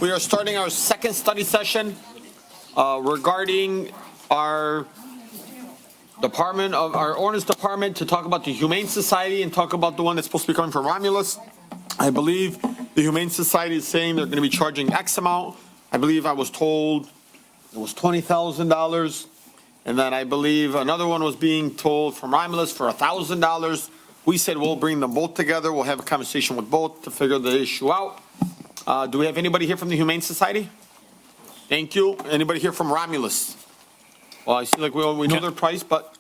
We are starting our second study session regarding our ordinance department to talk about the Humane Society and talk about the one that's supposed to be coming from Romulus. I believe the Humane Society is saying they're going to be charging X amount. I believe I was told it was $20,000. And then I believe another one was being told from Romulus for $1,000. We said we'll bring them both together. We'll have a conversation with both to figure the issue out. Do we have anybody here from the Humane Society? Thank you. Anybody here from Romulus? Well, I see like we know their price, but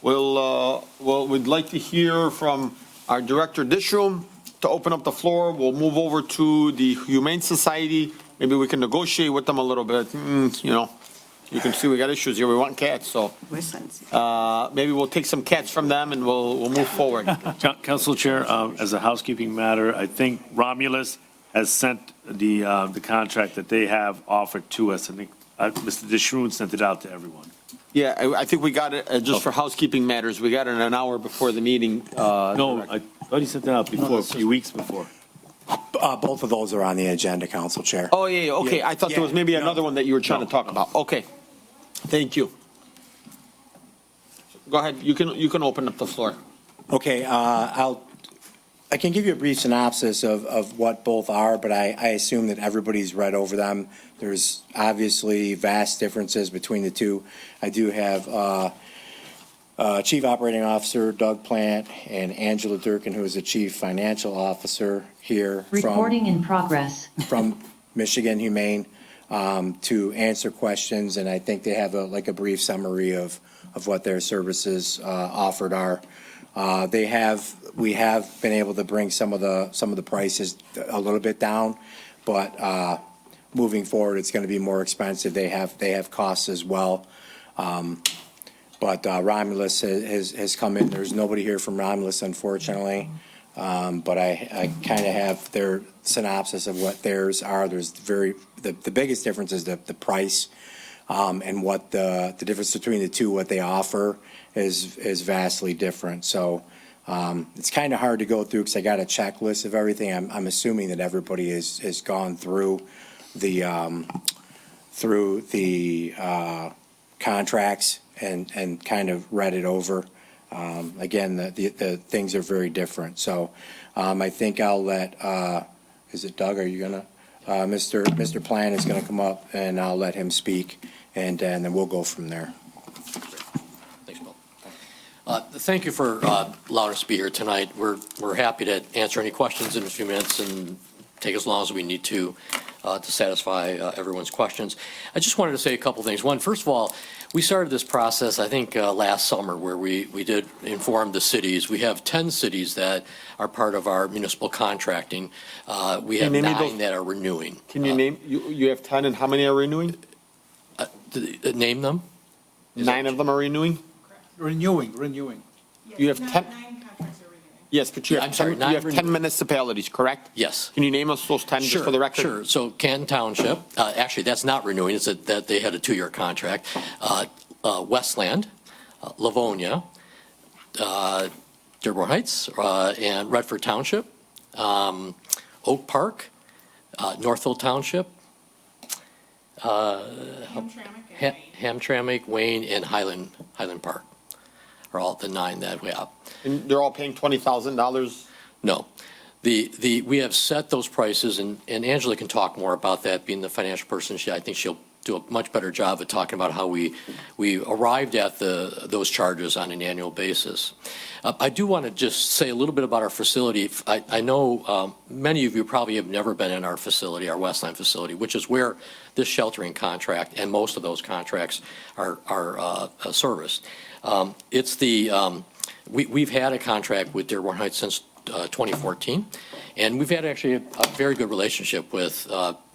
we'd like to hear from our director this room to open up the floor. We'll move over to the Humane Society. Maybe we can negotiate with them a little bit. You can see we got issues here. We want cats, so maybe we'll take some cats from them and we'll move forward. Council Chair, as a housekeeping matter, I think Romulus has sent the contract that they have offered to us. I think Mr. DeShroon sent it out to everyone. Yeah, I think we got it just for housekeeping matters. We got it an hour before the meeting. No, I thought he sent it out before, a few weeks before. Both of those are on the agenda, Council Chair. Oh, yeah, okay. I thought there was maybe another one that you were trying to talk about. Okay. Thank you. Go ahead. You can open up the floor. Okay, I can give you a brief synopsis of what both are, but I assume that everybody's read over them. There's obviously vast differences between the two. I do have Chief Operating Officer Doug Plant and Angela Durkin, who is the Chief Financial Officer here. Recording in progress. From Michigan Humane to answer questions, and I think they have a brief summary of what their services offered are. We have been able to bring some of the prices a little bit down, but moving forward, it's going to be more expensive. They have costs as well. But Romulus has come in. There's nobody here from Romulus, unfortunately. But I kind of have their synopsis of what theirs are. There's the biggest difference is the price, and what the difference between the two, what they offer is vastly different. So it's kind of hard to go through because I got a checklist of everything. I'm assuming that everybody has gone through the contracts and kind of read it over. Again, the things are very different. So I think I'll let, is it Doug? Are you going to, Mr. Plan is going to come up and I'll let him speak and then we'll go from there. Thanks, Bill. Thank you for allowing us to be here tonight. We're happy to answer any questions in a few minutes and take as long as we need to satisfy everyone's questions. I just wanted to say a couple things. One, first of all, we started this process, I think, last summer where we did inform the cities. We have 10 cities that are part of our municipal contracting. We have 9 that are renewing. Can you name, you have 10 and how many are renewing? Name them? 9 of them are renewing? Renewing. Yes, you have 10. Yes, but you have, you have 10 municipalities, correct? Yes. Can you name us those 10 just for the record? Sure. So Canton Township, actually that's not renewing, it's that they had a 2-year contract. Westland, Livonia, Dearborn Heights, and Redford Township, Oak Park, Northville Township, Hamtramck, Wayne, and Highland Park are all the 9 that we have. And they're all paying $20,000? No. We have set those prices, and Angela can talk more about that, being the financial person. I think she'll do a much better job of talking about how we arrived at those charges on an annual basis. I do want to just say a little bit about our facility. I know many of you probably have never been in our facility, our Westland facility, which is where this sheltering contract and most of those contracts are serviced. We've had a contract with Dearborn Heights since 2014, and we've had actually a very good relationship with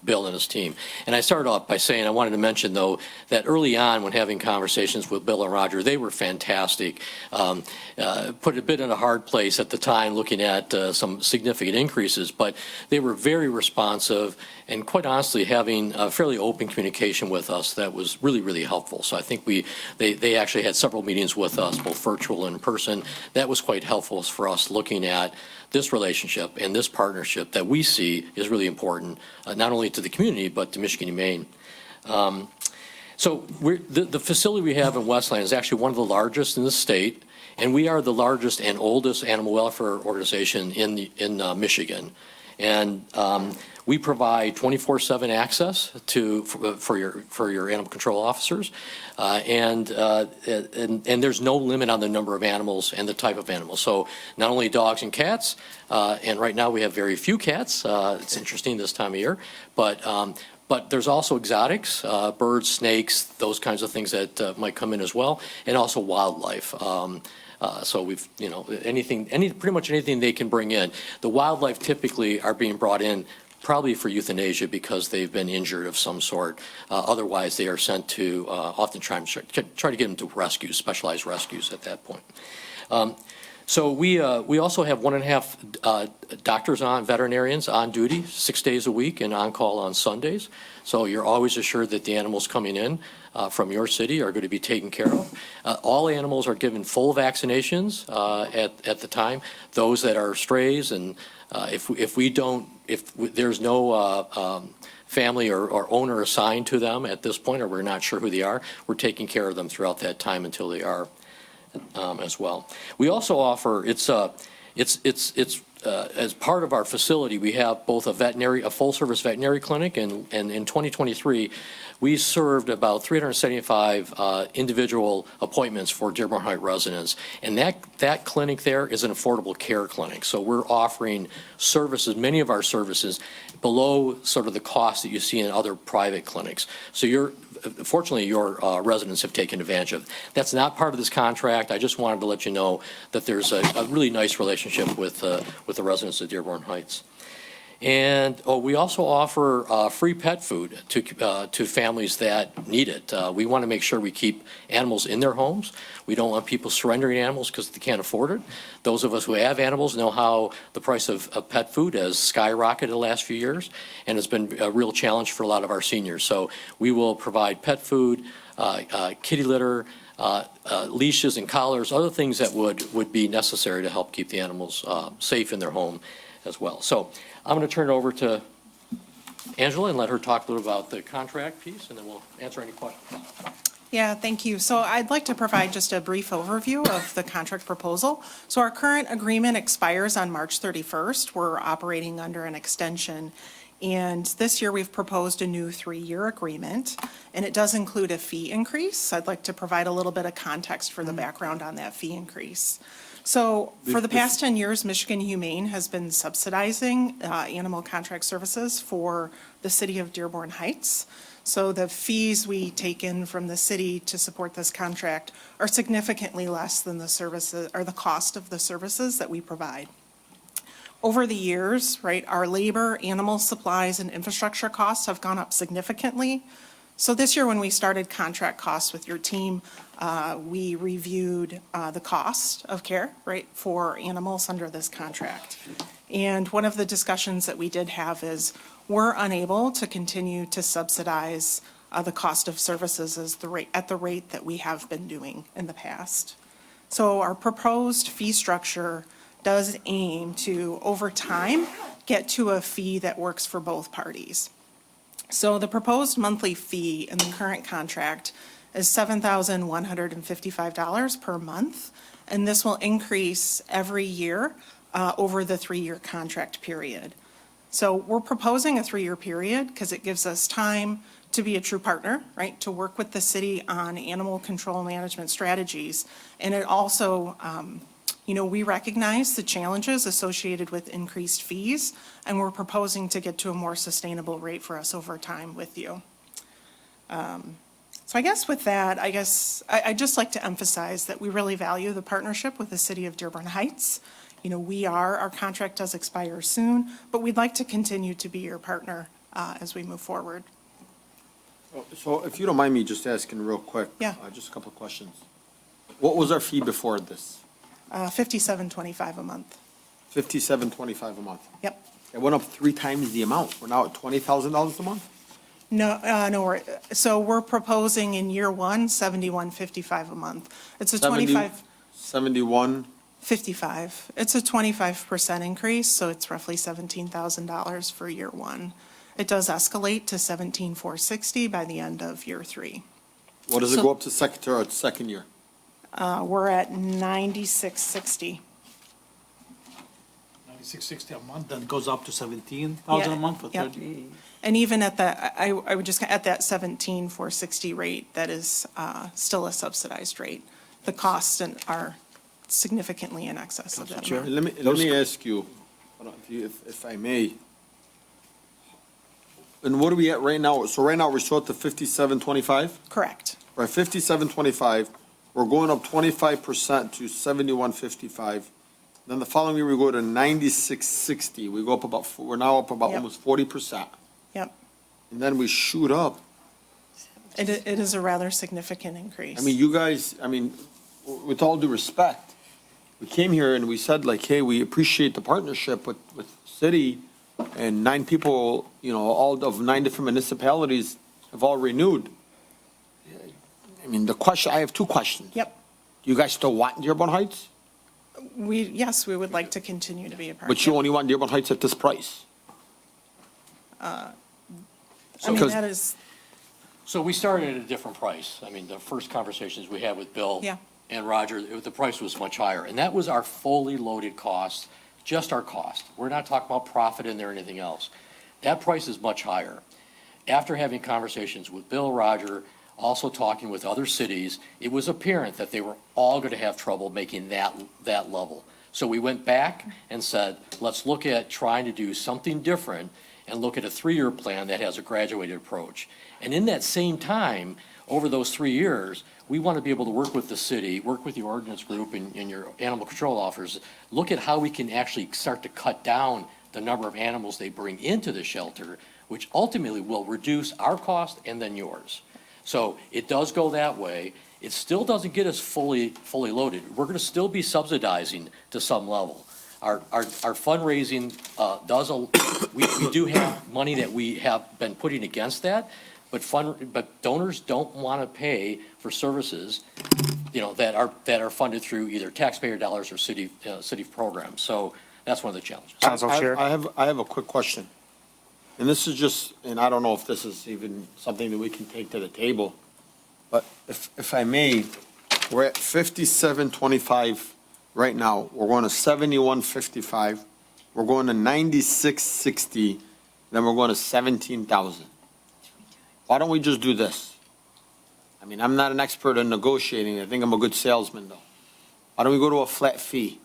Bill and his team. And I started off by saying I wanted to mention, though, that early on when having conversations with Bill and Roger, they were fantastic. Put a bit in a hard place at the time looking at some significant increases, but they were very responsive and quite honestly having a fairly open communication with us that was really, really helpful. So I think they actually had several meetings with us, both virtual and in person. That was quite helpful for us looking at this relationship and this partnership that we see is really important, not only to the community, but to Michigan Humane. So the facility we have in Westland is actually one of the largest in the state, and we are the largest and oldest animal welfare organization in Michigan. And we provide 24/7 access for your animal control officers, and there's no limit on the number of animals and the type of animals. So not only dogs and cats, and right now we have very few cats. It's interesting this time of year, but there's also exotics, birds, snakes, those kinds of things that might come in as well, and also wildlife. So we've, pretty much anything they can bring in. The wildlife typically are being brought in probably for euthanasia because they've been injured of some sort. Otherwise, they are sent to, often try to get them to rescues, specialized rescues at that point. So we also have 1.5 doctors veterinarians on duty 6 days a week and on call on Sundays. So you're always assured that the animals coming in from your city are going to be taken care of. All animals are given full vaccinations at the time. Those that are strays, and if there's no family or owner assigned to them at this point, or we're not sure who they are, we're taking care of them throughout that time until they are as well. We also offer as part of our facility, we have both a full-service veterinary clinic, and in 2023, we served about 375 individual appointments for Dearborn Heights residents, and that clinic there is an affordable care clinic. So we're offering services, many of our services, below sort of the cost that you see in other private clinics. So fortunately, your residents have taken advantage of it. That's not part of this contract. I just wanted to let you know that there's a really nice relationship with the residents of Dearborn Heights. And we also offer free pet food to families that need it. We want to make sure we keep animals in their homes. We don't want people surrendering animals because they can't afford it. Those of us who have animals know how the price of pet food has skyrocketed the last few years, and it's been a real challenge for a lot of our seniors. So we will provide pet food, kitty litter, leashes and collars, other things that would be necessary to help keep the animals safe in their home as well. So I'm going to turn it over to Angela and let her talk a little about the contract piece, and then we'll answer any questions. Yeah, thank you. So I'd like to provide just a brief overview of the contract proposal. So our current agreement expires on March 31st. We're operating under an extension. And this year we've proposed a new 3-year agreement, and it does include a fee increase. I'd like to provide a little bit of context for the background on that fee increase. So for the past 10 years, Michigan Humane has been subsidizing animal contract services for the city of Dearborn Heights. So the fees we take in from the city to support this contract are significantly less than the services or the cost of the services that we provide. Over the years, right, our labor, animal supplies, and infrastructure costs have gone up significantly. So this year when we started contract costs with your team, we reviewed the cost of care, right, for animals under this contract. And one of the discussions that we did have is we're unable to continue to subsidize the cost of services at the rate that we have been doing in the past. So our proposed fee structure does aim to, over time, get to a fee that works for both parties. So the proposed monthly fee in the current contract is $7,155 per month, and this will increase every year over the 3-year contract period. So we're proposing a 3-year period because it gives us time to be a true partner, right, to work with the city on animal control management strategies. And it also, we recognize the challenges associated with increased fees, and we're proposing to get to a more sustainable rate for us over time with you. So I guess with that, I'd just like to emphasize that we really value the partnership with the city of Dearborn Heights. Our contract does expire soon, but we'd like to continue to be your partner as we move forward. So if you don't mind me just asking real quick. Yeah. Just a couple of questions. What was our fee before this? $57.25 a month. $57.25 a month. Yep. It went up 3 times the amount. We're now at $20,000 a month? No, so we're proposing in year one, $71.55 a month. It's a 25. 71. 55. It's a 25% increase, so it's roughly $17,000 for year one. It does escalate to 17,460 by the end of year three. What does it So- go up to second year? We're at 9660. 9660 a month, then goes up to 17,000 a Yeah, month for yep. 30. And even at that, I would just, at that 17,460 rate, that is still a subsidized rate. The costs are significantly in excess of that. amount. Let me ask you, if I may. And what are we at right now? So right now, we're still at the 5725? Correct. Right, 5725, we're going up 25% to 7155. Then the following year, we go to 9660. We go up we're now up about Yep. almost 40%. Yep. And then we shoot up. It is a rather significant increase. I mean, you guys, with all due respect, we came here and we said like, hey, we appreciate the partnership with city, and 9 people, all of 9 different municipalities have all renewed. I mean, I have 2 questions. Yep. Do you guys still want Dearborn Heights? Yes, we would like to continue to be a part. But you only want Dearborn Heights at this price? I mean, because- that is, So we started at a different price. I mean, the first conversations we had with Bill Yeah. and Roger, the price was much higher. And that was our fully loaded cost, just our cost. We're not talking about profit in there or anything else. That price is much higher. After having conversations with Bill, Roger, also talking with other cities, it was apparent that they were all going to have trouble making that level. So we went back and said, let's look at trying to do something different and look at a 3-year plan that has a graduated approach. And in that same time, over those 3 years, we want to be able to work with the city, work with the ordinance group and your animal control officers, look at how we can actually start to cut down the number of animals they bring into the shelter, which ultimately will reduce our cost and then yours. So it does go that way. It still doesn't get us fully loaded. We're going to still be subsidizing to some level. Our fundraising we do have money that we have been putting against that, but donors don't want to pay for services, that are funded through either taxpayer dollars or city programs. So that's one of the challenges. Council Chair. I have a quick question. And this is just, and I don't know if this is even something that we can take to the table, but if I may, we're at 5725 right now. We're going to 7155. We're going to 9660. Then we're going to 17,000. Why don't we just do this? I mean, I'm not an expert in negotiating. I think I'm a good salesman, though. Why don't we go to a flat fee,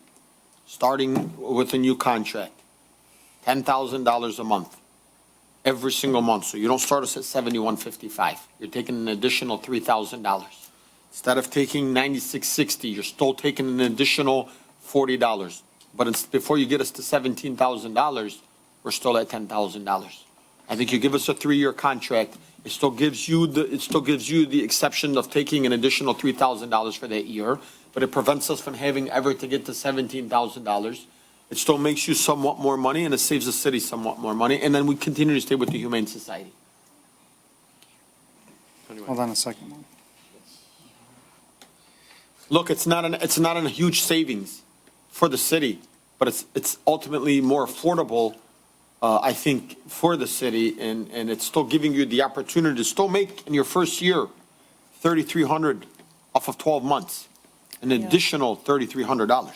starting with a new contract, $10,000 a month, every single month. So you don't start us at 7155. You're taking an additional $3,000. Instead of taking 9660, you're still taking an additional $40. But before you get us to $17,000, we're still at $10,000. I think you give us a 3-year contract. It still gives you the exception of taking an additional $3,000 for that year, but it prevents us from having ever to get to $17,000. It still makes you somewhat more money, and it saves the city somewhat more money, and then we continue to stay with the Humane Society. Hold on a second. Look, it's not a huge savings for the city, but it's ultimately more affordable, I think, for the city, and it's still giving you the opportunity to still make in your first year $3,300 off of 12 months, an additional $3,300.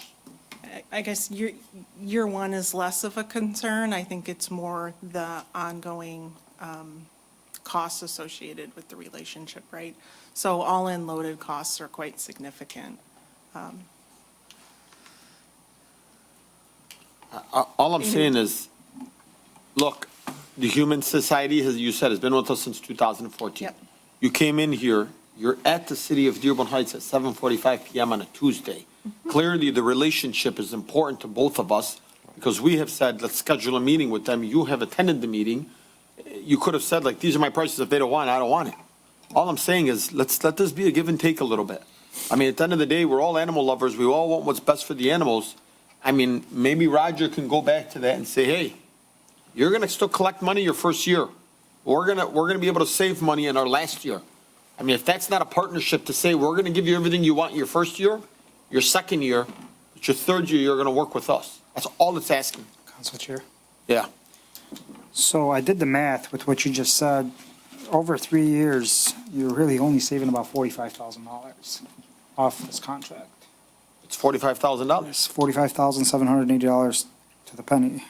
I guess year one is less of a concern. I think it's more the ongoing costs associated with the relationship, right? So all-in loaded costs are quite significant. All I'm saying is, look, the Humane Society, as you said, has been with us since 2014. Yep. You came in here, you're at the city of Dearborn Heights at 7:45 PM on a Tuesday. Clearly, the relationship is important to both of us, because we have said, let's schedule a meeting with them. You have attended the meeting. You could have said, like, these are my prices. If they don't want it, I don't want it. All I'm saying is, let's let this be a give and take a little bit. I mean, at the end of the day, we're all animal lovers. We all want what's best for the animals. I mean, maybe Roger can go back to that and say, hey, you're going to still collect money your first year. We're going to be able to save money in our last year. I mean, if that's not a partnership to say, we're going to give you everything you want your first year, your second year, It's your third year, you're going to work with us. That's all it's asking. Council Chair. Yeah. So I did the math with what you just said. Over 3 years, you're really only saving about $45,000 off this contract. It's $45,000. It's $45,780 to the penny.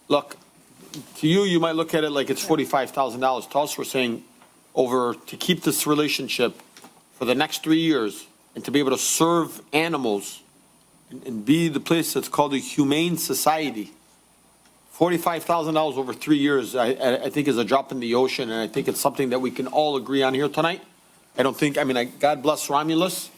Look, to you, you might look at it like it's $45,000. To us, we're saying to keep this relationship for the next 3 years and to be able to serve animals and be the place that's called a humane society. $45,000 over 3 years, I think is a drop in the ocean, and I think it's something that we can all agree on here tonight. I don't think, God bless Romulus.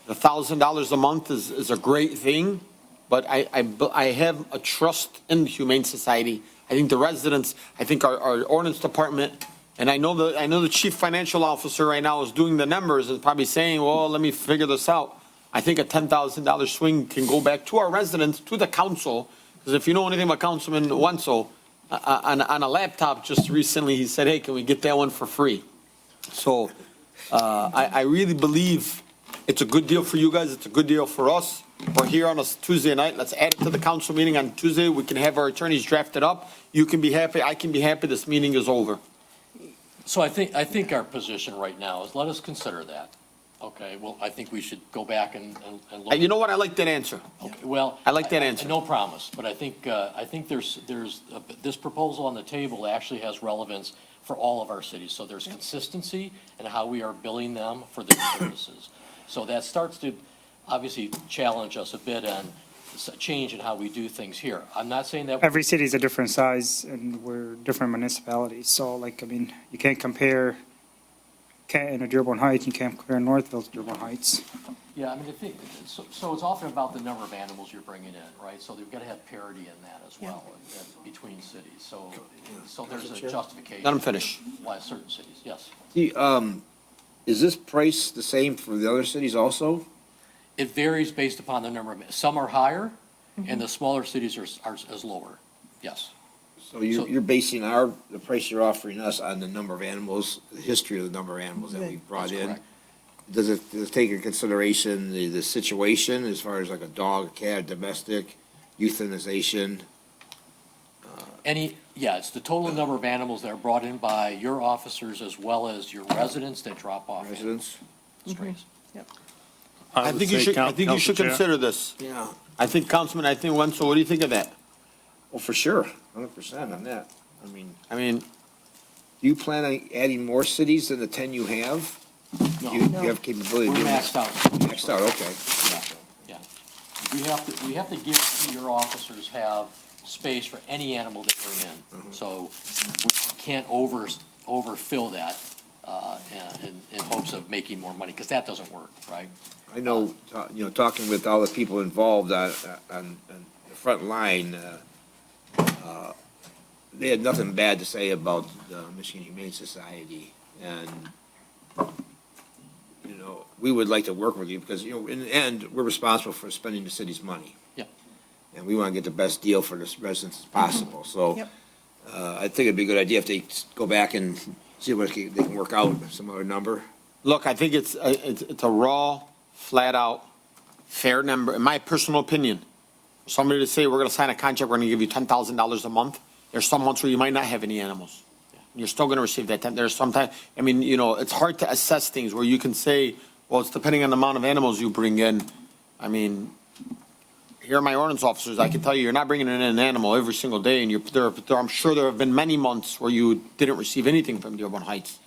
The $1,000 a month is a great thing, but I have a trust in the Humane Society. I think the residents, I think our ordinance department, and I know the chief financial officer right now is doing the numbers and probably saying, well, let me figure this out. I think a $10,000 swing can go back to our residents, to the council, because if you know anything about Councilman Wenzel, on a laptop just recently, he said, hey, can we get that one for free? So I really believe it's a good deal for you guys. It's a good deal for us. We're here on a Tuesday night. Let's add it to the council meeting on Tuesday. We can have our attorneys draft it up. You can be happy. I can be happy. This meeting is over. So I think our position right now is let us consider that. Okay, well, I think we should go back and look. You know what? I like that answer. Okay, well. I like that answer. No promise, but I think there's this proposal on the table actually has relevance for all of our cities. So there's consistency in how we are billing them for their services. So that starts to obviously challenge us a bit and change in how we do things here. I'm not saying that. Every city is a different size and we're different municipalities. So you can't compare Canton to Dearborn Heights, you can't compare Northville to Dearborn Heights. Yeah, I mean, so it's often about the number of animals you're bringing in, right? So they've got to have parity in that as well, between cities. So there's a justification. Let him finish. Why certain cities, yes. Is this price the same for the other cities also? It varies based upon the number of, some are higher, and the smaller cities are lower, yes. So you're basing the price you're offering us on the number of animals, the history of the number of animals that we brought That's in? correct. Does it take into consideration the situation as far as like a dog, a cat, domestic, euthanization? It's the total number of animals that are brought in by your officers as well as your residents that drop off. Residents? Strays. I think you should consider this. Yeah. I think Councilman, Wenzel, what do you think of that? Well, for sure, 100% on that. I mean, Do you plan on adding more cities than the 10 you have? No. You have capability of We're doing that? maxed out. Maxed out, okay. Yeah. We have to give your officers have space for any animal they bring in. So we can't overfill that in hopes of making more money, because that doesn't work, right? I know, talking with all the people involved on the front line, they had nothing bad to say about the Michigan Humane Society. And, we would like to work with you because, in the end, we're responsible for spending the city's money. Yeah. And we want to get the best deal for the residents as possible. So Yep. I think it'd be a good idea if they go back and see what they can work out, some other number. look, I think it's a raw, flat-out, fair number, in my personal opinion. Somebody to say, we're going to sign a contract, we're going to give you $10,000 a month. There's some months where you might not have any animals. You're still going to receive that. There's sometimes, it's hard to assess things where you can say, well, it's depending on the amount of animals you bring in. Here are my ordinance officers. I can tell you, you're not bringing in an animal every single day, and I'm sure there have been many months where you didn't receive anything from Dearborn Heights.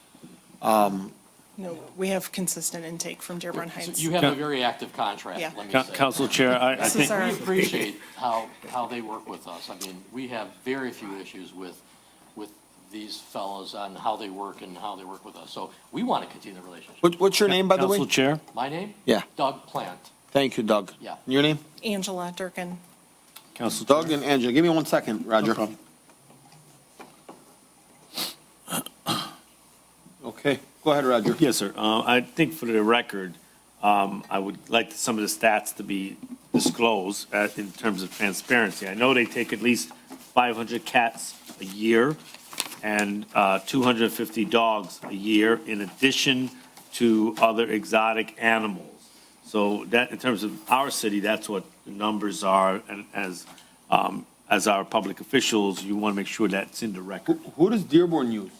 No, we have consistent intake from Dearborn Heights. You have a very active contract, Yeah. let me say. Council Chair, I This is think, our- We appreciate how they work with us. We have very few issues with these fellows on how they work and how they work with us. So we want to continue the relationship. What's your name, by the way? Council Chair, My name? Yeah. Doug Plant. Thank you, Doug. Yeah. Your name? Angela Durkin. Council Chair. Doug and Angela. Give me 1 second, Roger. problem. Okay, go ahead, Roger. Yes, sir. I think for the record, I would like some of the stats to be disclosed in terms of transparency. I know they take at least 500 cats a year and 250 dogs a year in addition to other exotic animals. So that, in terms of our city, that's what the numbers are, and as our public officials, you want to make sure that's in the record. Who does Dearborn use?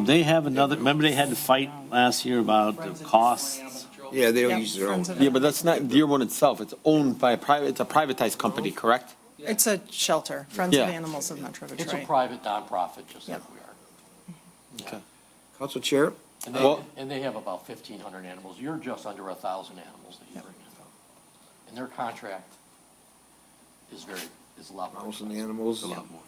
They have another, remember they had to fight last year about the costs? Yeah, they don't Yep, use their own. Friends of Yeah, but that's not Dearborn itself. It's owned by a private, it's a privatized company, correct? It's a shelter, Friends of Yeah. Animals of Metro It's a Detroit. private nonprofit, just like Yep. we are. Okay. Council Chair? And Well- they have about 1,500 animals. You're just under 1,000 animals that you bring in. And their contract is a lot more. Mouse and expensive. animals? A lot more.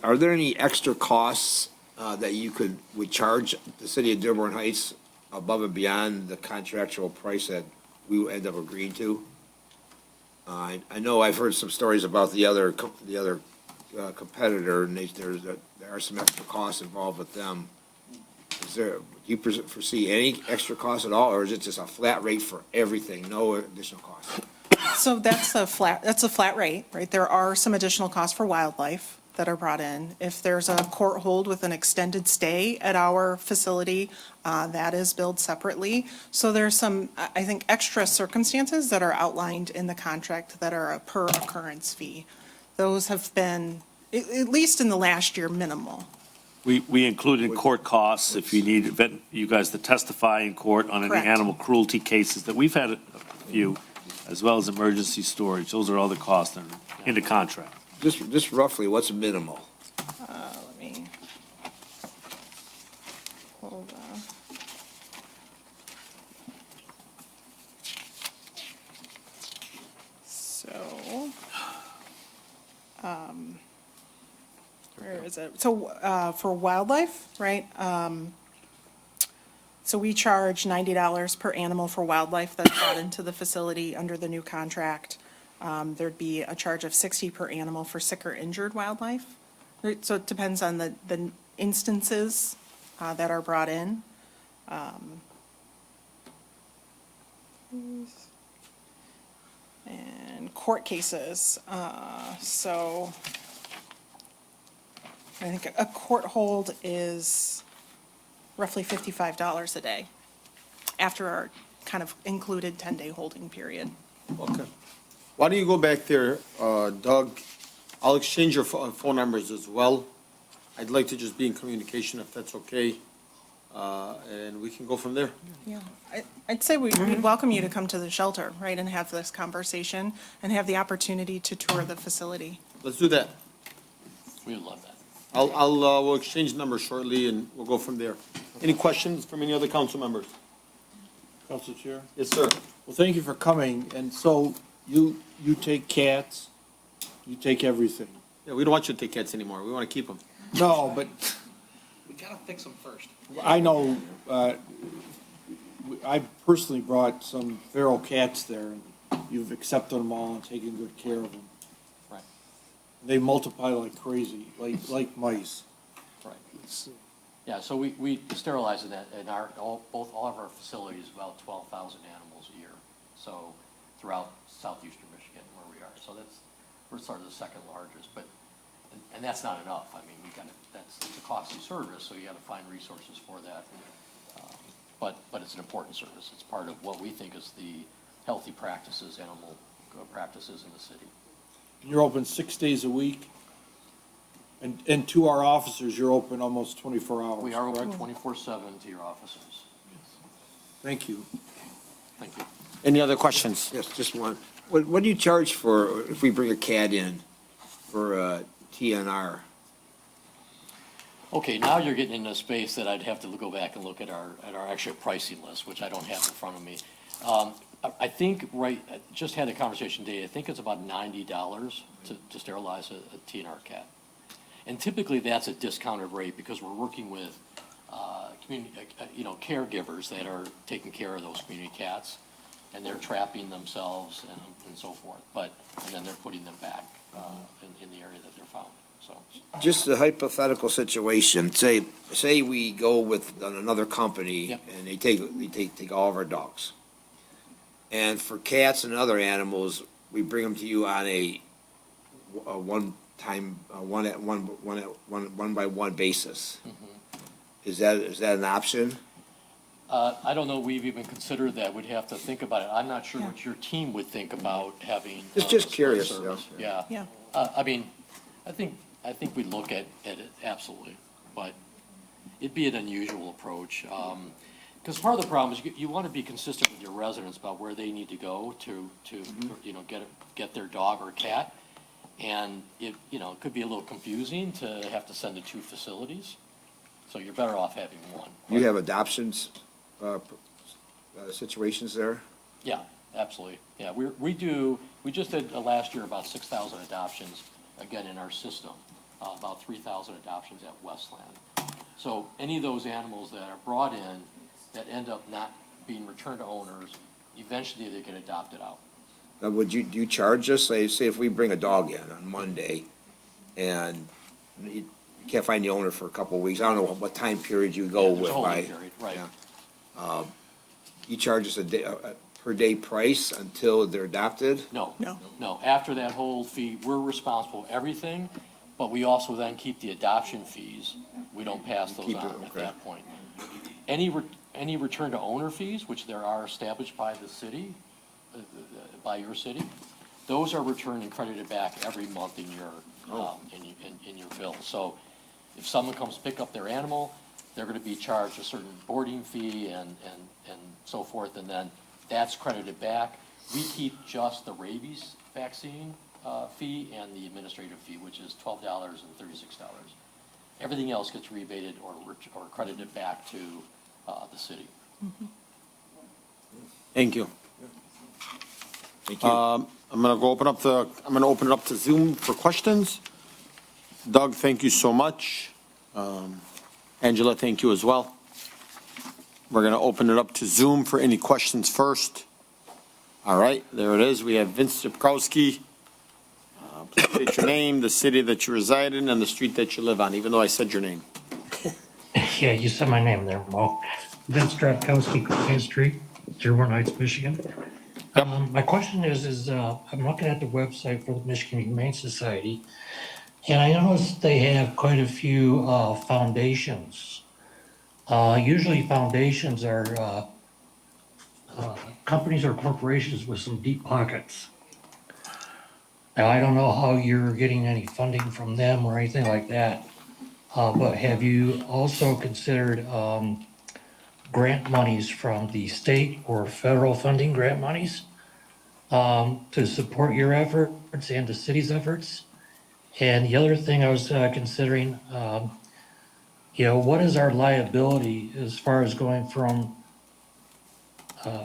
Are there any extra costs that you would charge the city of Dearborn Heights above and beyond the contractual price that we will end up agreeing to? I know I've heard some stories about the other competitor, and there are some extra costs involved with them. Do you foresee any extra costs at all, or is it just a flat rate for everything, no additional costs? So that's a flat rate, right? There are some additional costs for wildlife that are brought in. If there's a court hold with an extended stay at our facility, that is billed separately. So there's some, I think, extra circumstances that are outlined in the contract that are a per occurrence fee. Those have been, at least in the last year, minimal. We included court costs if you need you guys to testify in court on any Correct. animal cruelty cases that we've had a few, as well as emergency storage. Those are all the costs that are in the contract. Just roughly, what's minimal? Let me, hold on. So, where is it? So, for wildlife, right? So we charge $90 per animal for wildlife that's brought into the facility under the new contract. There'd be a charge of $60 per animal for sick or injured wildlife. Right, so it depends on the instances that are brought in. And court cases, so I think a court hold is roughly $55 a day after our kind of included 10-day holding period. Okay. Why don't you go back there, Doug? I'll exchange your phone numbers as well. I'd like to just be in communication if that's okay, and we can go from there. Yeah, I'd say we'd welcome you to come to the shelter, right, and have this conversation and have the opportunity to tour the facility. Let's do that. We would love that. We'll exchange numbers shortly and we'll go from there. Any questions from any other council members? Council Chair? Yes, sir. Well, thank you for coming. And so you take cats, you take everything. Yeah, we don't want you to take cats anymore. We want to keep them. No, but We gotta fix them first. I know, I personally brought some feral cats there, and you've accepted them all and taken good care of them. Right. They multiply like crazy, like mice. Right. Yeah, so we sterilize in all of our facilities, about 12,000 animals a year. So throughout southeastern Michigan where we are. So we're sort of the second largest, and that's not enough. I mean, it's a costly service, so you gotta find resources for that. But it's an important service. It's part of what we think is the healthy practices, animal practices in the city. You're open 6 days a week? And to our officers, you're open almost 24 hours, We are open correct? 24/7 to your officers. Thank you. Thank you. Any other questions? Yes, just one. What do you charge for, if we bring a cat in for TNR? Okay, now you're getting into a space that I'd have to go back and look at our actual pricing list, which I don't have in front of me. I think, I just had a conversation today, I think it's about $90 to sterilize a TNR cat. And typically, that's a discounted rate because we're working with, caregivers that are taking care of those community cats, and they're trapping themselves and so forth, and then they're putting them back in the area that they're found, so. Just a hypothetical situation, say we go with another company Yep. and they take all of our dogs. And for cats and other animals, we bring them to you on a one-time, one by one basis. Mm-hmm. Is that an option? I don't know we've even considered that. We'd have to think about it. I'm not sure what your team would think about having. Just a curious, service. yeah. Yeah. Yeah. I mean, I think we'd look at it, absolutely. But it'd be an unusual approach. Because part of the problem is you want to be consistent with your residents about where they need to go to you know, get their dog or cat. And it could be a little confusing to have to send to two facilities. So you're better off having one. You have adoptions, situations there? Yeah, absolutely. Yeah, we just did last year about 6,000 adoptions, again, in our system, about 3,000 adoptions at Westland. So any of those animals that are brought in that end up not being returned to owners, eventually they get adopted out. Now, do you charge us, say if we bring a dog in on Monday and you can't find the owner for a couple of weeks, I don't know what time period you go There's with a holding by. period, right. Yeah. You charge us a per day price until they're adopted? No. No, after that whole fee, we're responsible for everything, but we also then keep the adoption fees. We don't pass those Keep it, on at okay. that point. Any return to owner fees, which there are established by the city, by your city, those are returned and credited back every month in your, in your bill. So if someone comes to pick up their animal, they're gonna be charged a certain boarding fee and so forth, and then that's credited back. We keep just the rabies vaccine fee and the administrative fee, which is $12 and $36. Everything else gets rebated or credited back to the city. Thank you. Thank you. I'm gonna open it up to Zoom for questions. Doug, thank you so much. Angela, thank you as well. We're gonna open it up to Zoom for any questions first. All right, there it is. We have Vince Zipkowski. Please state your name, the city that you reside in, and the street that you live on, even though I said your name. Yeah, you said my name there, Mo. Vince Drapkowski, Main Street, Dearborn Heights, Michigan. My question is I'm looking at the website for the Michigan Humane Society, and I noticed they have quite a few foundations. Usually foundations are companies or corporations with some deep pockets. Now, I don't know how you're getting any funding from them or anything like that, but have you also considered grant monies from the state or federal funding grant monies to support your efforts and the city's efforts? And the other thing I was considering, what is our liability as far as going from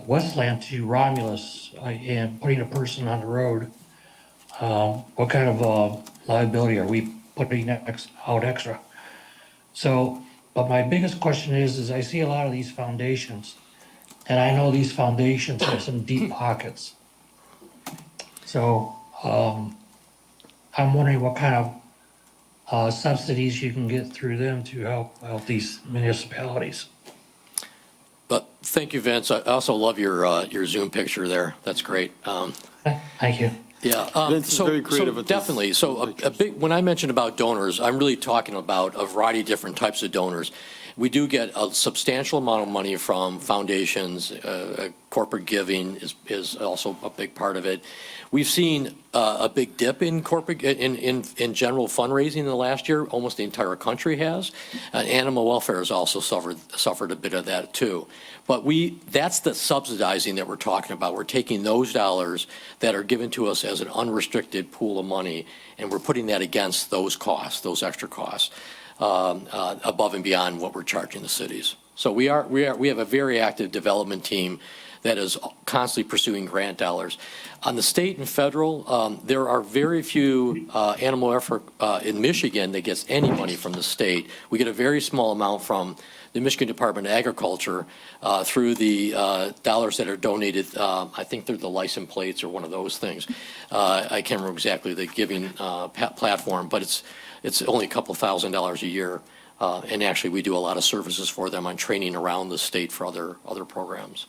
Westland to Romulus and putting a person on the road? What kind of liability are we putting out extra? So, but my biggest question is I see a lot of these foundations, and I know these foundations have some deep pockets. So, I'm wondering what kind of subsidies you can get through them to help these municipalities. But thank you, Vince. I also love your Zoom picture there. That's great. Thank you. Yeah. Vince is very creative with this. Definitely. So a big, when I mentioned about donors, I'm really talking about a variety of different types of donors. We do get a substantial amount of money from foundations. Corporate giving is also a big part of it. We've seen a big dip in corporate, in general fundraising in the last year. Almost the entire country has. Animal welfare has also suffered a bit of that too. But that's the subsidizing that we're talking about. We're taking those dollars that are given to us as an unrestricted pool of money, and we're putting that against those costs, those extra costs, above and beyond what we're charging the cities. So we have a very active development team that is constantly pursuing grant dollars. On the state and federal, there are very few animal welfare in Michigan that gets any money from the state. We get a very small amount from the Michigan Department of Agriculture through the dollars that are donated. I think they're the license plates or one of those things. I can't remember exactly the giving platform, but it's only a couple $1,000s a year. And actually, we do a lot of services for them on training around the state for other programs.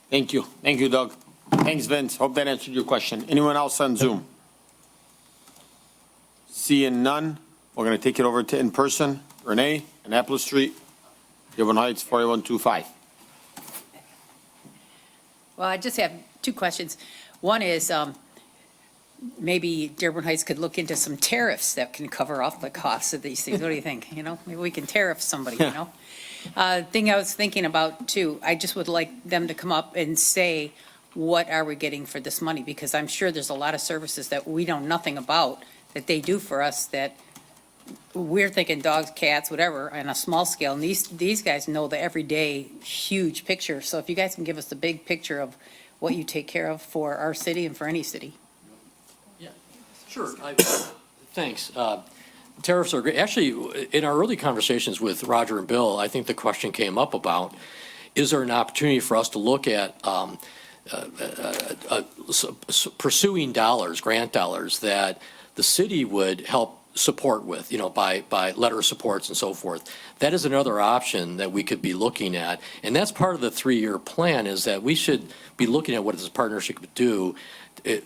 Thank you. Thank you, Doug. Thanks, Vince. Hope that answered your question. Anyone else on Zoom? Seeing none, we're going to take it over to in-person. Renee, Annapolis Street. Dearborn Heights, 4125. Well, I just have two questions. One is, maybe Dearborn Heights could look into some tariffs that can cover off the costs of these things. What do you think? You know, maybe we can tariff somebody, you know? Thing I was thinking about too, I just would like them to come up and say, what are we getting for this money? Because I'm sure there's a lot of services that we know nothing about that they do for us that we're thinking dogs, cats, whatever, on a small scale. And these guys know the everyday huge picture. So if you guys can give us the big picture of what you take care of for our city and for any city. Sure. Thanks. Tariffs are great. Actually, in our early conversations with Roger and Bill, I think the question came up about, is there an opportunity for us to look at pursuing dollars, grant dollars, that the city would help support with, you know, by letter of supports and so forth. That is another option that we could be looking at. And that's part of the 3-year plan, is that we should be looking at what this partnership could do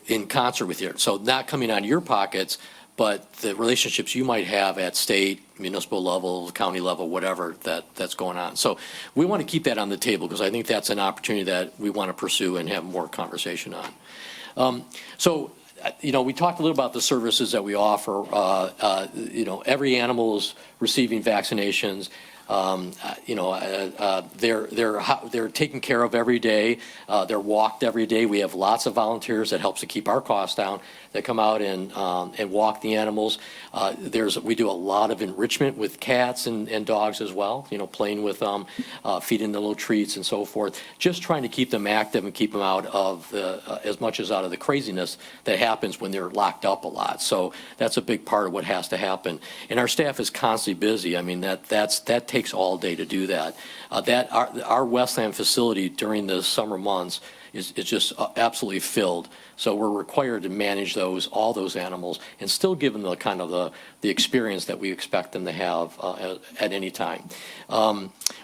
in concert with you. So not coming out of your pockets, but the relationships you might have at state, municipal level, county level, whatever that's going on. So we want to keep that on the table, because I think that's an opportunity that we want to pursue and have more conversation on. You know, we talked a little about the services that we offer. You know, every animal is receiving vaccinations. You know, they're taken care of every day. They're walked every day. We have lots of volunteers that helps to keep our costs down, that come out and walk the animals. We do a lot of enrichment with cats and dogs as well, you know, playing with them, feeding them little treats and so forth, just trying to keep them active and keep them out of as much as out of the craziness that happens when they're locked up a lot. So that's a big part of what has to happen. And our staff is constantly busy. I mean, that takes all day to do that. Our Westland facility during the summer months is just absolutely filled. So we're required to manage all those animals and still give them the kind of the experience that we expect them to have at any time.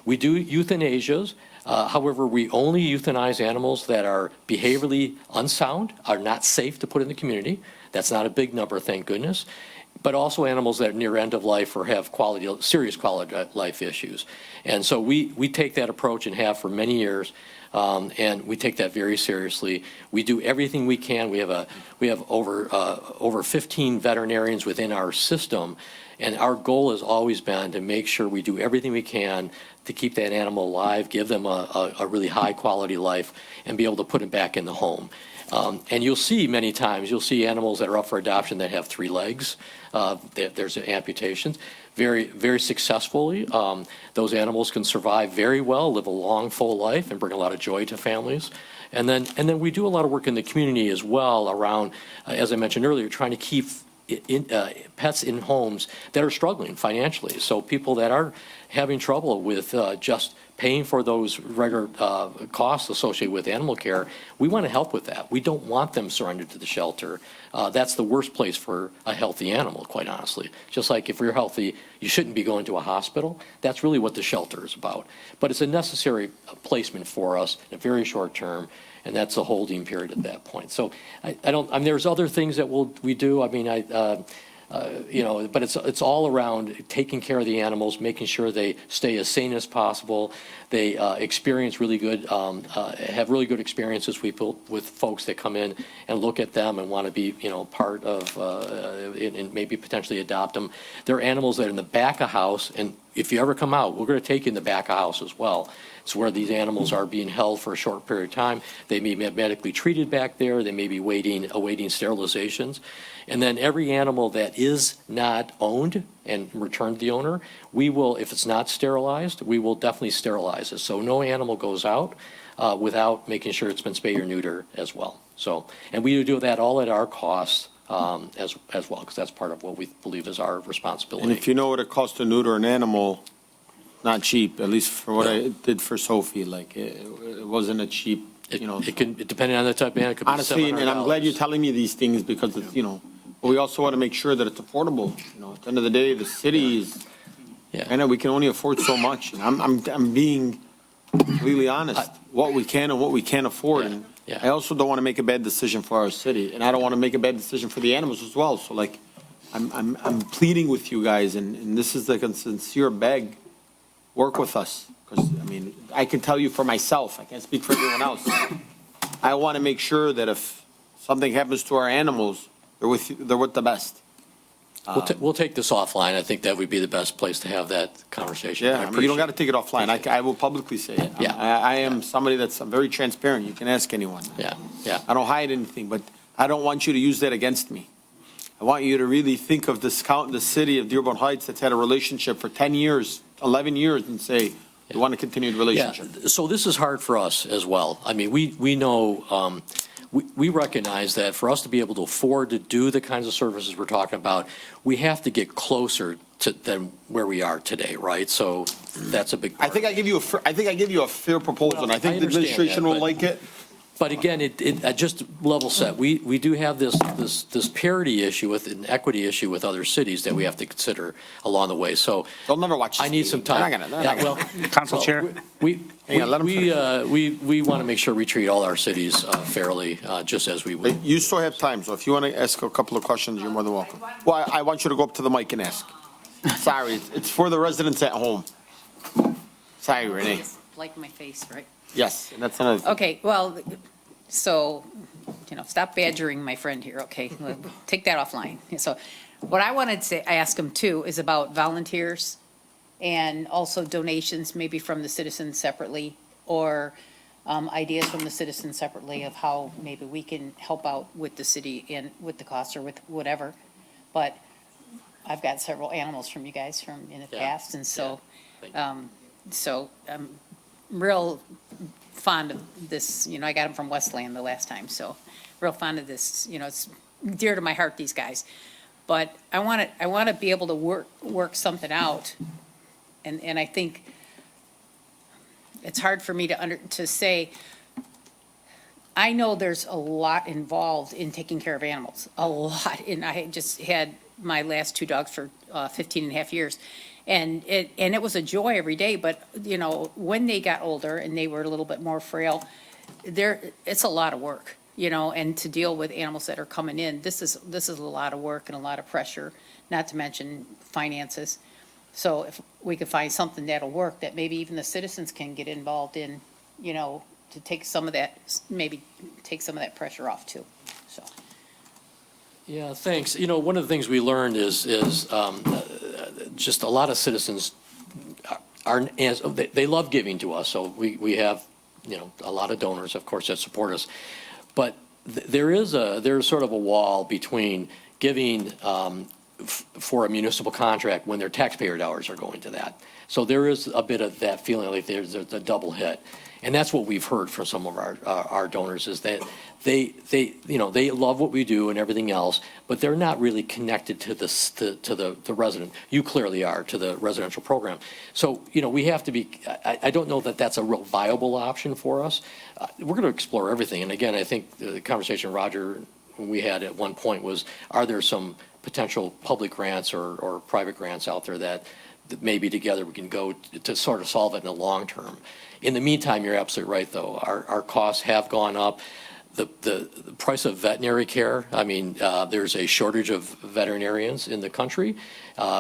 We do euthanasias. However, we only euthanize animals that are behaviorally unsound, are not safe to put in the community. That's not a big number, thank goodness. But also animals that are near end of life or have serious quality of life issues. And so we take that approach and have for many years. And we take that very seriously. We do everything we can. We have over 15 veterinarians within our system, and our goal has always been to make sure we do everything we can to keep that animal alive, give them a really high quality life, and be able to put them back in the home. And you'll see many times, animals that are up for adoption that have 3 legs. There's amputations. Very, very successfully. Those animals can survive very well, live a long, full life, and bring a lot of joy to families. And then we do a lot of work in the community as well around, as I mentioned earlier, trying to keep pets in homes that are struggling financially. So people that are having trouble with just paying for those regular costs associated with animal care, we want to help with that. We don't want them surrendered to the shelter. That's the worst place for a healthy animal, quite honestly. Just like if you're healthy, you shouldn't be going to a hospital. That's really what the shelter is about. But it's a necessary placement for us in a very short term, and that's a holding period at that point. So there's other things that we do. I mean, you know, but it's all around taking care of the animals, making sure they stay as sane as possible. They experience really good, have really good experiences with folks that come in and look at them and want to be, you know, part of, and maybe potentially adopt them. There are animals that are in the back of house, and if you ever come out, we're going to take you in the back of house as well. It's where these animals are being held for a short period of time. They may be medically treated back there. They may be awaiting sterilizations. And then every animal that is not owned and returned to the owner, we will, if it's not sterilized, we will definitely sterilize it. So no animal goes out without making sure it's been spayed or neutered as well. So, and we do that all at our cost as well, because that's part of what we believe is our responsibility. And if you know what it costs to neuter an animal, not cheap, at least for what I did for Sophie, like it wasn't a cheap, you know. It depending on the type of animal, it could be honestly, and I'm glad you're telling me these things because it's, you know, but we also want to make sure that it's affordable. You know, at the end of the day, the city is, I know we can only afford so much. And I'm being completely honest, what we can and what we can't afford. And I also don't want to make a bad decision for our city, and I don't want to make a bad decision for the animals as well. So like, I'm pleading with you guys, and this is like a sincere beg. work with us. Because, I mean, I can tell you for myself, I can't speak for everyone else. I want to make sure that if something happens to our animals, they're with the best. We'll take this offline. I think that would be the best place to have that conversation. Yeah, I mean, you don't got to take it offline. I will publicly say it. Yeah. I am somebody I'm very transparent. You can ask anyone. Yeah, yeah. I don't hide anything, but I don't want you to use that against me. I want you to really think of the city of Dearborn Heights that's had a relationship for 10 years, 11 years, and say, you want to continue the relationship. Yeah, so this is hard for us as well. I mean, we know, we recognize that for us to be able to afford to do the kinds of services we're talking about, we have to get closer than where we are today, right? So that's a big part. I think I give you a fair proposal, and I think the understand administration that, will but- like it. But again, just level set, we do have this parity issue with, an equity issue with other cities that we have to consider along the way, so. They'll never watch this I need some meeting. time. They're not gonna- Yeah, well, Council well, Chair. Hang on, let 'em we want to make sure we treat all our cities fairly, just as we would. You still have time, so if you want to ask a couple of questions, you're more than welcome. Well, I want you to go up to the mic and ask. Sorry, it's for the residents at home. Sorry, Renee. Just like my face, right? Yes, and that's another thing. Okay, well, so, stop badgering my friend here, okay? Take that offline. So what I wanted to ask him too is about volunteers and also donations, maybe from the citizens separately, or ideas from the citizens separately of how maybe we can help out with the city and with the cost or with whatever. But I've got several animals from you guys from in the Yeah. past, and so, Thank you. so I'm real fond of this, I got them from Westland the last time, so real fond of this, it's dear to my heart, these guys. But I want to be able to work something out. And I think it's hard for me to say, I know there's a lot involved in taking care of animals, a lot. And I just had my last two dogs for 15 and a half years. And it was a joy every day, but, when they got older and they were a little bit more frail, it's a lot of work, and to deal with animals that are coming in, this is a lot of work and a lot of pressure, not to mention finances. So if we could find something that'll work, that maybe even the citizens can get involved in, to take some of that, maybe take some of that pressure off too, so. Yeah, thanks. One of the things we learned is just a lot of citizens they love giving to us. So we have, a lot of donors, of course, that support us. But there's sort of a wall between giving for a municipal contract when their taxpayer dollars are going to that. So there is a bit of that feeling like there's a double hit. And that's what we've heard from some of our donors, is that they love what we do and everything else, but they're not really connected to the resident. You clearly are, to the residential program. So, we have to be, I don't know that that's a real viable option for us. We're going to explore everything. And again, I think the conversation Roger we had at one point was, are there some potential public grants or private grants out there that maybe together we can go to sort of solve it in the long term. In the meantime, you're absolutely right, though. Our costs have gone up. The price of veterinary care, there's a shortage of veterinarians in the country.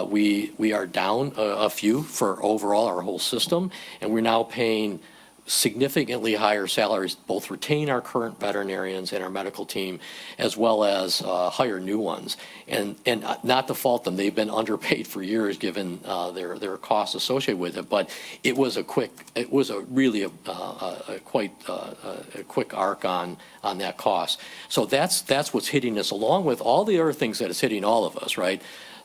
We are down a few for overall our whole system, and we're now paying significantly higher salaries, both retain our current veterinarians and our medical team, as well as hire new ones. And not to fault them, they've been underpaid for years given their costs associated with it. But it was a quick arc on that cost. So that's what's hitting us, along with all the other things that is hitting all of us, right?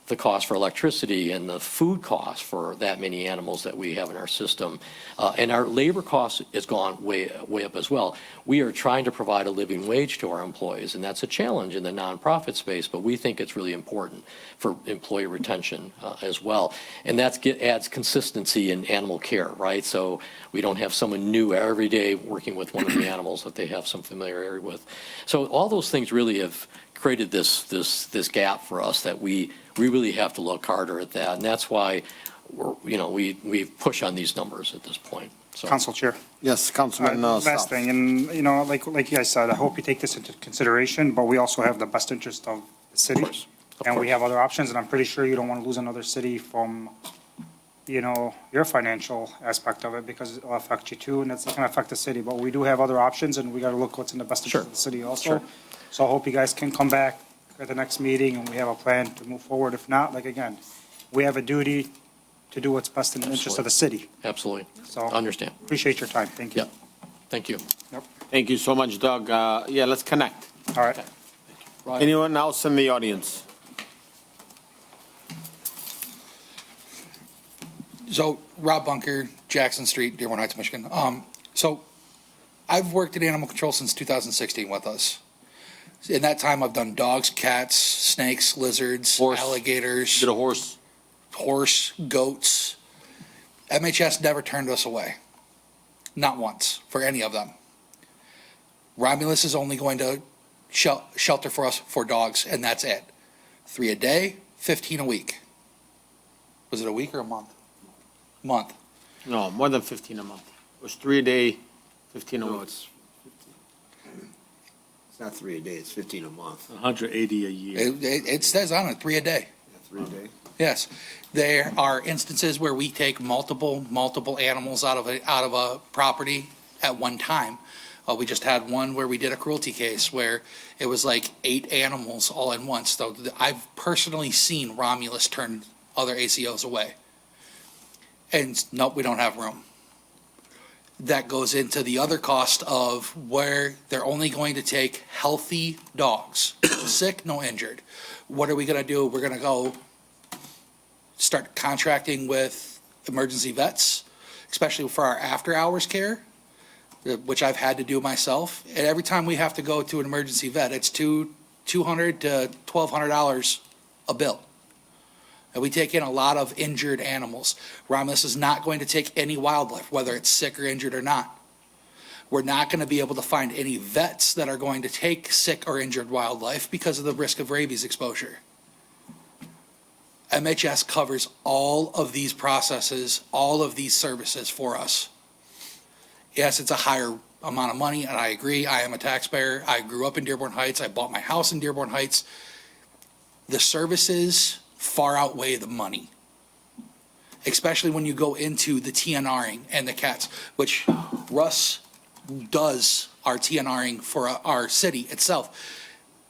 The cost for electricity and the food costs for that many animals that we have in our system. And our labor cost has gone way up as well. We are trying to provide a living wage to our employees, and that's a challenge in the nonprofit space, but we think it's really important for employee retention as well. And that adds consistency in animal care, right? So we don't have someone new every day working with one of the animals that they have some familiarity with. So all those things really have created this gap for us that we really have to look harder at that. And that's why we push on these numbers at this point. So. Council Chair. Yes, Councilman. Last thing, and like you guys said, I hope you take this into consideration, but we also have the best interest of the city. Of course. And we have other options, and I'm pretty sure you don't want to lose another city from your financial aspect of it because it'll affect you too, and it's going to affect the city. But we do have other options, and we got to look what's in the best interest of the city also. Sure. So I hope you guys can come back at the next meeting, and we have a plan to move forward. If not, like again, we have a duty to do what's best in the interest of the city. Absolutely. So Understand. appreciate your time. Thank you. Yep. Thank you. Thank you so much, Doug. Yeah, let's connect. All right. Anyone else in the audience? So Rob Bunker, Jackson Street, Dearborn Heights, Michigan. So I've worked in animal control since 2016 with us. In that time, I've done dogs, cats, snakes, lizards, Horse. alligators, Did a horse? horse, goats. MHS never turned us away. Not once for any of them. Romulus is only going to shelter for us for dogs, and that's it. 3 a day, 15 a week. Was it a week or a month? Month. No, more than 15 a month. It was 3 a day, 15 a No, week. it's not 3 a day, it's 15 a month. 180 a year. It says on it, 3 a day. Yeah, 3 a day. Yes. There are instances where we take multiple animals out of a property at one time. We just had one where we did a cruelty case where it was like 8 animals all in once. So I've personally seen Romulus turn other ACOs away. And nope, we don't have room. That goes into the other cost of where they're only going to take healthy dogs, sick, no injured. What are we going to do? We're going to go start contracting with emergency vets, especially for our after-hours care, which I've had to do myself. And every time we have to go to an emergency vet, it's $200 to $1,200 a bill. And we take in a lot of injured animals. Romulus is not going to take any wildlife, whether it's sick or injured or not. We're not going to be able to find any vets that are going to take sick or injured wildlife because of the risk of rabies exposure. MHS covers all of these processes, all of these services for us. Yes, it's a higher amount of money, and I agree. I am a taxpayer. I grew up in Dearborn Heights. I bought my house in Dearborn Heights. The services far outweigh the money, especially when you go into the TNRing and the cats, which Russ does our TNRing for our city itself.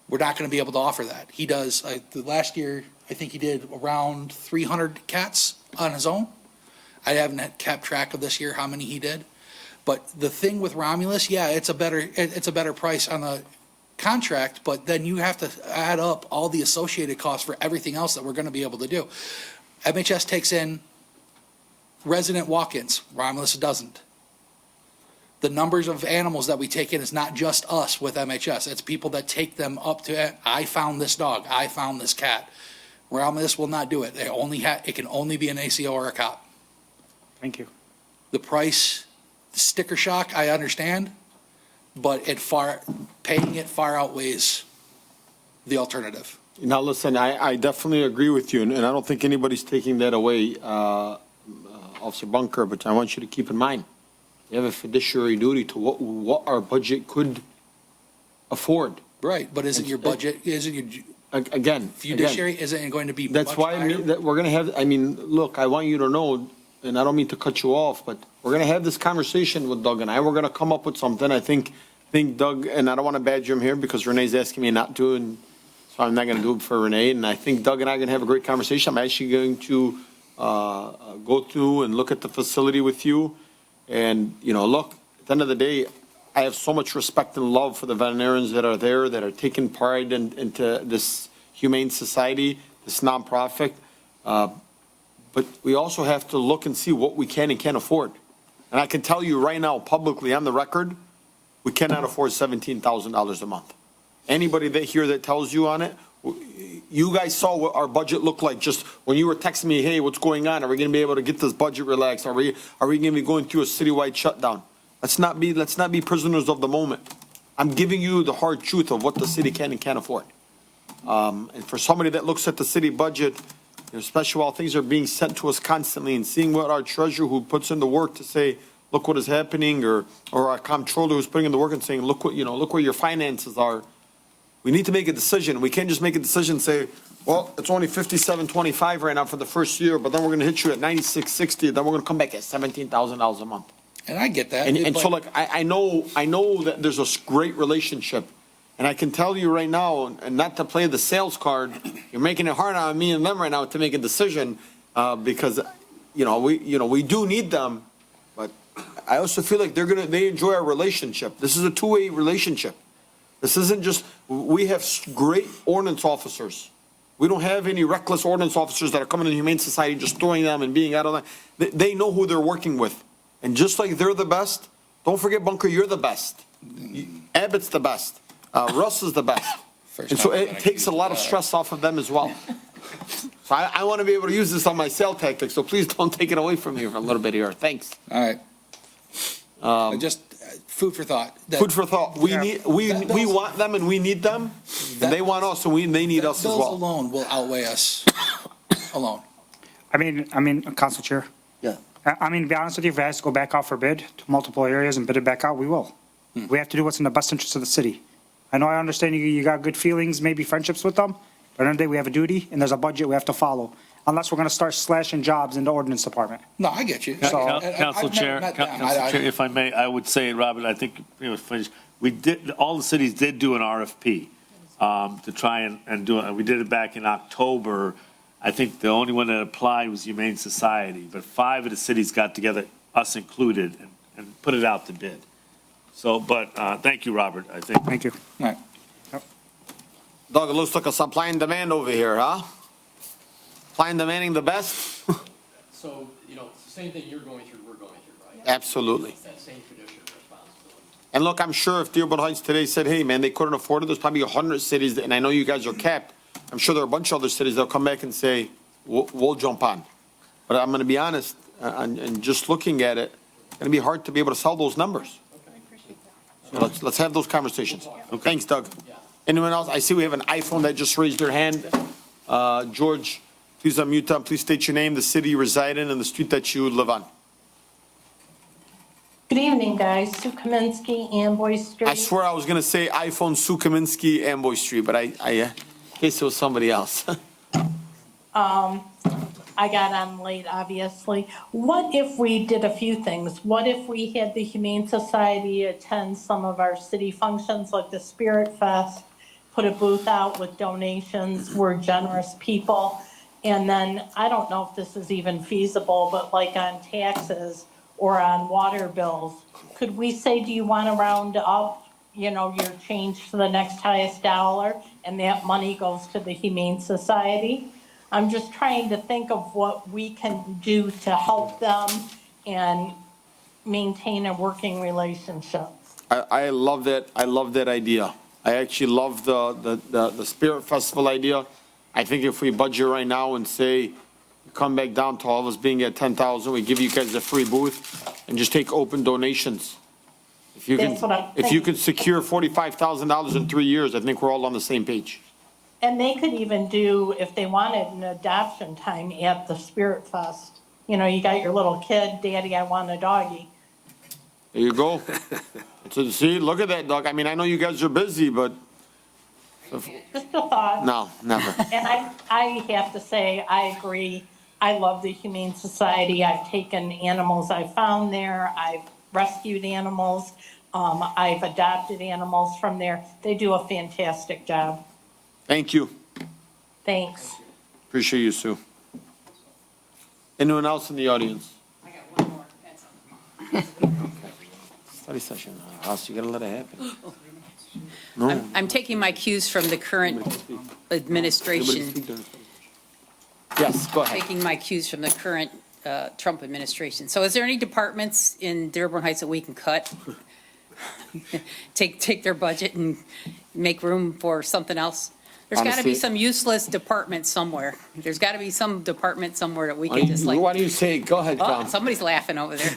We're not going to be able to offer that. He does, the last year, I think he did around 300 cats on his own. I haven't kept track of this year how many he did. But the thing with Romulus, yeah, it's a better price on the contract, but then you have to add up all the associated costs for everything else that we're going to be able to do. MHS takes in resident walk-ins. Romulus doesn't. The numbers of animals that we take in is not just us with MHS. It's people that take them up to, I found this dog, I found this cat. Romulus will not do it. It can only be an ACO or a cop. Thank you. The price, the sticker shock, I understand, but paying it far outweighs the alternative. Now, listen, I definitely agree with you, and I don't think anybody's taking that away, Officer Bunker, but I want you to keep in mind, you have a fiduciary duty to what our budget could afford. Right, but isn't your budget, isn't your Again. fiduciary, isn't it going to be That's much why higher? that we're gonna have, I mean, look, I want you to know, and I don't mean to cut you off, but we're gonna have this conversation with Doug and I. We're gonna come up with something. I think Doug, and I don't wanna badger him here because Renee's asking me not to, and so I'm not gonna do it for Renee. And I think Doug and I are gonna have a great conversation. I'm actually going to, go through and look at the facility with you. And, look, at the end of the day, I have so much respect and love for the veterinarians that are there, that are taking pride into this humane society, this nonprofit. But we also have to look and see what we can and can't afford. And I can tell you right now, publicly on the record, we cannot afford $17,000 a month. Anybody here that tells you on it, you guys saw what our budget looked like just when you were texting me, hey, what's going on? Are we going to be able to get this budget relaxed? Are we going to be going through a citywide shutdown? Let's not be prisoners of the moment. I'm giving you the hard truth of what the city can and can't afford. And for somebody that looks at the city budget, especially while things are being sent to us constantly and seeing what our treasurer who puts in the work to say, look what is happening, or our comptroller who's putting in the work and saying, look where your finances are. We need to make a decision. We can't just make a decision and say, Well, it's only 57.25 right now for the first year, but then we're gonna hit you at 96.60, then we're gonna come back at $17,000 a month. And I get that. And so but- like, I know that there's a great relationship. And I can tell you right now, and not to play the sales card, you're making it hard on me and them right now to make a decision, because, we do need them. But I also feel like they enjoy our relationship. This is a two-way relationship. This isn't just, we have great ordinance officers. We don't have any reckless ordinance officers that are coming to the Humane Society, just throwing them and being out of line. They know who they're working with. And just like they're the best, don't forget, Bunker, you're the best. Abbott's the best. Russ is the best. And so it takes a lot of stress off of them as well. So I want to be able to use this on my sale tactics, so please don't take it away from me for a little bit here. Thanks. All right. Just food for thought. Food for thought. We want them and we need them. And they want us and they need us as Bills well. alone will outweigh us alone. I mean, Council Chair. Yeah. I mean, to be honest with you, if it has to go back out for bid to multiple areas and bid it back out, we will. We have to do what's in the best interest of the city. I understand you got good feelings, maybe friendships with them, but at the end of the day, we have a duty and there's a budget we have to follow, unless we're going to start slashing jobs in the ordinance department. No, I get you. So- Council Chair, if I may, I would say, Robert, I think pretty much finished. All the cities did do an RFP to try and do it. We did it back in October. I think the only one that applied was Humane Society, but 5 of the cities got together, us included, and put it out to bid. So, but thank you, Robert, I think. Thank you. All right. Doug, it looks like a supply and demand over here, huh? Supply and demanding the best? So, it's the same thing you're going through, we're going through, right? Absolutely. It's that same tradition of responsibility. And look, I'm sure if Dearborn Heights today said, hey, man, they couldn't afford it, there's probably 100 cities, and I know you guys are capped. I'm sure there are a bunch of other cities that'll come back and say, we'll jump on. But I'm going to be honest, and just looking at it, it's going to be hard to be able to sell those numbers. So let's have those conversations. Thanks, Doug. Anyone else? I see we have an iPhone that just raised their hand. George, please unmute them. Please state your name, the city you reside in, and the street that you live on. Good evening, guys. Sue Kaminsky, Amboy Street. I swear I was going to say iPhone Sue Kaminsky, Amboy Street, but in case it was somebody else. I got on late, obviously. What if we did a few things? What if we had the Humane Society attend some of our city functions like the Spirit Fest, put a booth out with donations, we're generous people. And then, I don't know if this is even feasible, but like on taxes or on water bills, could we say, do you want to round up, your change to the next highest dollar, and that money goes to the Humane Society? I'm just trying to think of what we can do to help them and maintain a working relationship. I love that. I love that idea. I actually love the Spirit Festival idea. I think if we budget right now and say, come back down to all of us being at 10,000, we give you guys a free booth and just take open donations. If you That's what I'm could secure $45,000 in 3 years, I think we're all on the same page. And they could even do, if they wanted, an adoption time at the Spirit Fest. You got your little kid, Daddy, I want a doggy. There you go. So, see, look at that, Doug. I mean, I know you guys are busy, but Just a thought. no, never. And I have to say, I agree. I love the Humane Society. I've taken animals I found there. I've rescued animals. I've adopted animals from there. They do a fantastic job. Thank you. Thanks. Appreciate you, Sue. Anyone else in the audience? I got one more. That's all. Study session, House, you gotta let it happen. No. I'm taking my cues from the current administration, Yes, go ahead. taking my cues from the current Trump administration. So is there any departments in Dearborn Heights that we can cut? Take their budget and make room for something else? There's got to be Honestly- some useless department somewhere. There's got to be some department somewhere that we can just Why like, do you say, go ahead, oh, Tom. somebody's laughing over there.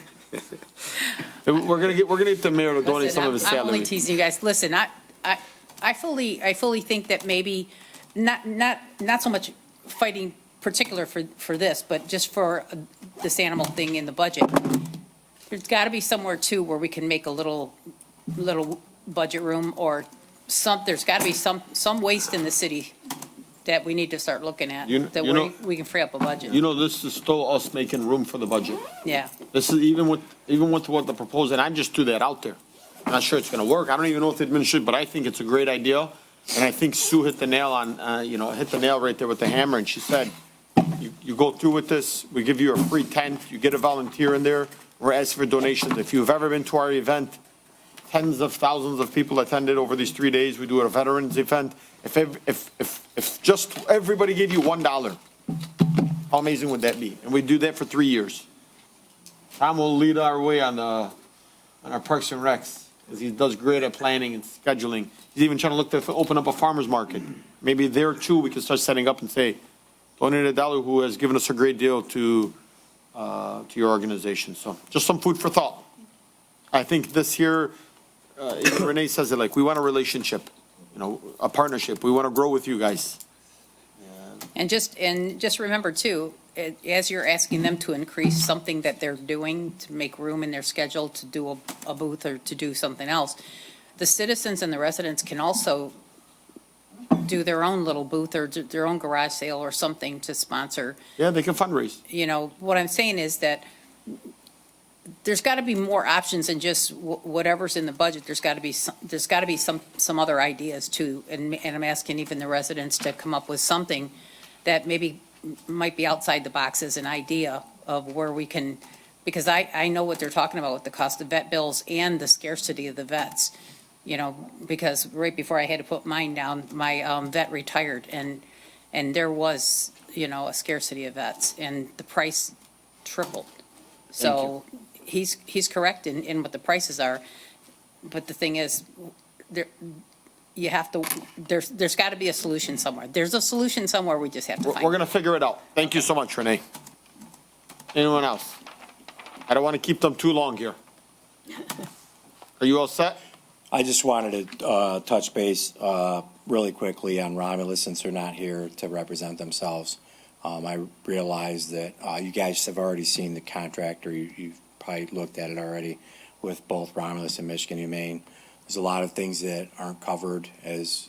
We're gonna get the mayor to donate some of his I'm only salary. teasing you guys. Listen, I fully think that maybe not so much fighting particular for this, but just for this animal thing in the budget. There's got to be somewhere too where we can make a little budget room or there's got to be some waste in the city that we need to start looking at, You- that you know- we can free up a budget. You know, this is still us making room for the budget. Yeah. This is even with what the proposal, and I just threw that out there. I'm not sure it's gonna work. I don't even know if the administration, but I think it's a great idea. And I think Sue hit the nail on, hit the nail right there with the hammer, and she said, you go through with this, we give you a free tent, you get a volunteer in there, we're asking for donations. If you've ever been to our event, tens of thousands of people attended over these 3 days. We do a veterans event. If just everybody gave you $1, how amazing would that be? And we do that for 3 years. Tom will lead our way on our Parks and Recs, because he does great at planning and scheduling. He's even trying to look to open up a farmer's market. Maybe there too, we can start setting up and say, donate $1 who has given us a great deal to your organization. So just some food for thought. I think this here, even Renee says it, like, we want a relationship, a partnership. We want to grow with you guys. And just remember too, as you're asking them to increase something that they're doing to make room in their schedule to do a booth or to do something else, the citizens and the residents can also do their own little booth or do their own garage sale or something to sponsor. Yeah, they can fundraise. What I'm saying is that there's got to be more options than just whatever's in the budget. There's got to be some other ideas too. And I'm asking even the residents to come up with something that maybe might be outside the box as an idea of where we can, because I know what they're talking about with the cost of vet bills and the scarcity of the vets. Because right before I had to put mine down, my vet retired and there was, a scarcity of vets and the price tripled. So he's correct in what the prices are. But the thing is, there's got to be a solution somewhere. There's a solution somewhere. We just have to find We're going to figure it out. Thank you so much, Renee. Anyone else? I don't want to keep them too long here. Are you all set? I just wanted to touch base really quickly on Romulus since they're not here to represent themselves. I realize that you guys have already seen the contract, or you've probably looked at it already with both Romulus and Michigan Humane. There's a lot of things that aren't covered, as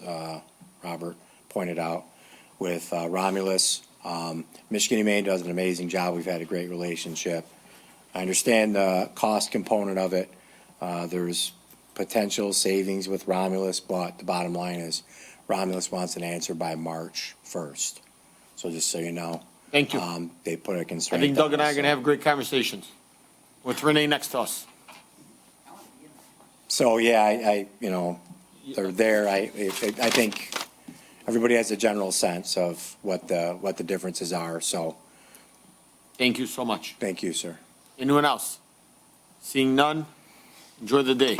Robert pointed out, with Romulus. Michigan Humane does an amazing job. We've had a great relationship. I understand the cost component of it. There's potential savings with Romulus, but the bottom line is Romulus wants an answer by March 1st. So just so you know. Thank you. They put a I constraint. think Doug and I are on us, going to have great conversations with Renee next to us. So, yeah, they're there. I think everybody has a general sense of what the differences are, so. Thank you so much. Thank you, sir. Anyone else? Seeing none, enjoy the day.